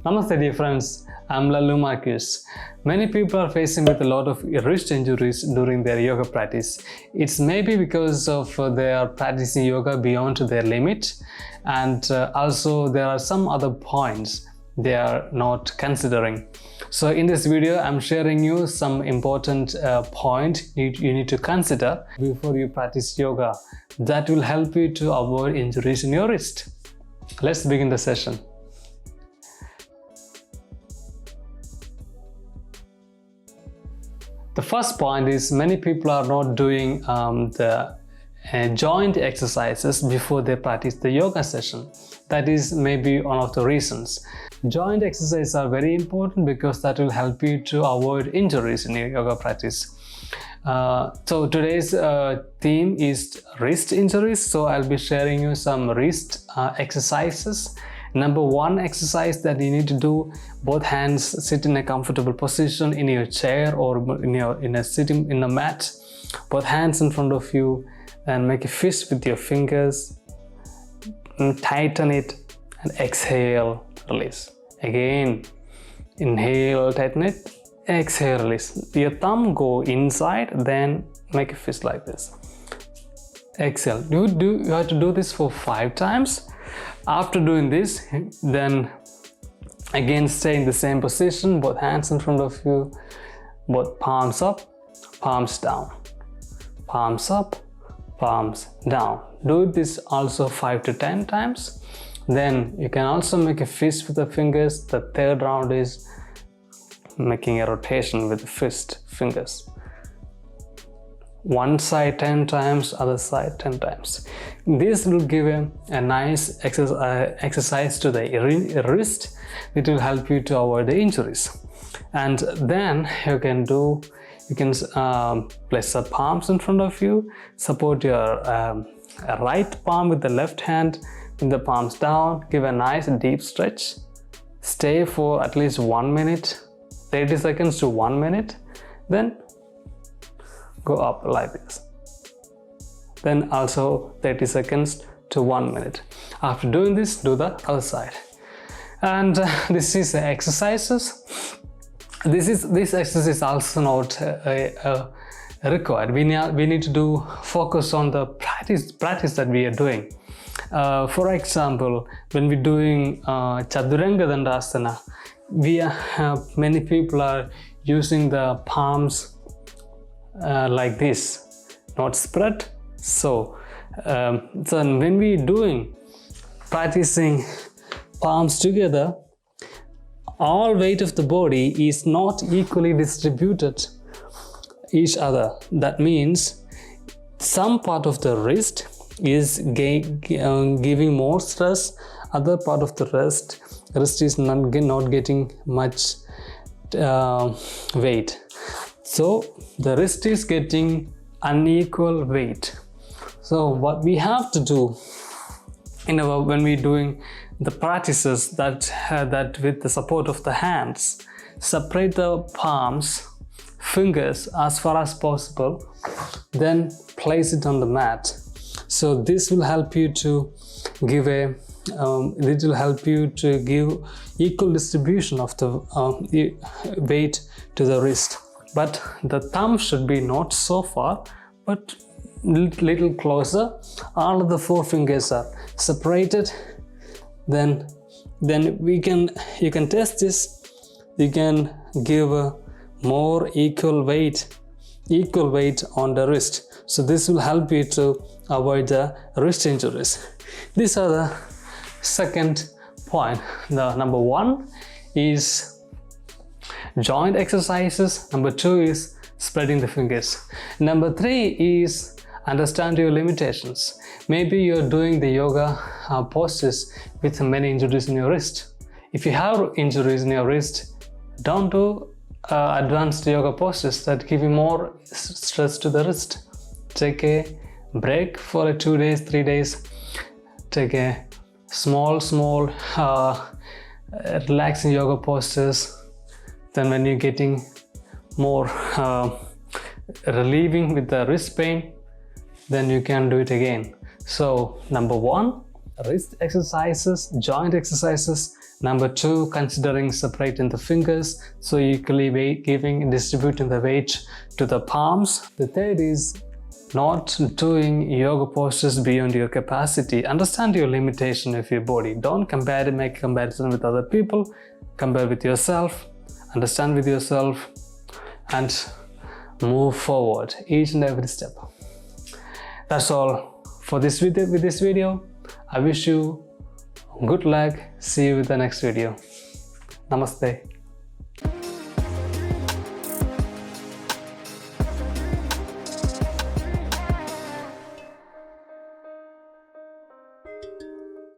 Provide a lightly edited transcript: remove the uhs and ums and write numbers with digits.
Namaste dear friends, I'm Lallu Marquiz. Many people are facing with a lot of wrist injuries during their yoga practice. It's maybe because of they are practicing yoga beyond their limit, and also there are some other points they are not considering. So in this video, I'm sharing you some important point you need to consider before you practice yoga that will help you to avoid injuries in your wrist. Let's begin the session. The first point is many people are not doing the joint exercises before they practice the yoga session. That is maybe one of the reasons. Joint exercises are very important because that will help you to avoid injuries in your yoga practice. So today's theme is wrist injuries. So I'll be sharing you some wrist exercises. Number one exercise that you need to do, both hands sit in a comfortable position in your chair or sitting in a mat. Both hands in front of you and make a fist with your fingers. And tighten it and exhale, release. Again, inhale, tighten it, exhale, release. Your thumb go inside, then make a fist like this. Exhale. You have to do this for 5 times. After doing this, then again stay in the same position, both hands in front of you, both palms up, palms down, palms up, palms down. Do this also 5 to 10 times. Then you can also make a fist with the fingers. The third round is making a rotation with the fist fingers. One side 10 times, other side 10 times. This will give a nice exercise to the wrist. It will help you to avoid the injuries. And then you can place the palms in front of you, support your right palm with the left hand, with the palms down, give a nice deep stretch. Stay for at least 1 minute, 30 seconds to 1 minute. Then go up like this. Then also 30 seconds to 1 minute. After doing this, do the other side. And this is the exercises. This exercise is also not required. We need to focus on the practice that we are doing. For example, when we're doing Chaturanga Dandasana, many people are using the palms like this, not spread. So when we're practicing palms together, all weight of the body is not equally distributed each other. That means some part of the wrist is giving more stress, other part of the wrist is not getting much weight. So the wrist is getting unequal weight. So what we have to do when we're doing the practices that with the support of the hands, separate the palms, fingers as far as possible, then place it on the mat. So this will help you to give equal distribution of the weight to the wrist. But the thumb should be not so far, but little closer. All of the 4 fingers are separated. Then you can test this. You can give a more equal weight on the wrist. So this will help you to avoid the wrist injuries. These are the second point. The number 1 is joint exercises. Number 2 is spreading the fingers. Number 3 is understand your limitations. Maybe you're doing the yoga poses with many injuries in your wrist. If you have injuries in your wrist, don't do advanced yoga poses that give you more stress to the wrist. Take a break for 2 days, 3 days. Take a small relaxing yoga poses. Then when you're getting more relieving with the wrist pain, then you can do it again. So number 1, wrist exercises, joint exercises. Number 2, considering separating the fingers, so equally distributing the weight to the palms. The third is not doing yoga poses beyond your capacity. Understand your limitation of your body. Don't make comparison with other people. Compare with yourself, understand with yourself, and move forward each and every step. That's all for this video. With this video, I wish you good luck. See you with the next video. Namaste.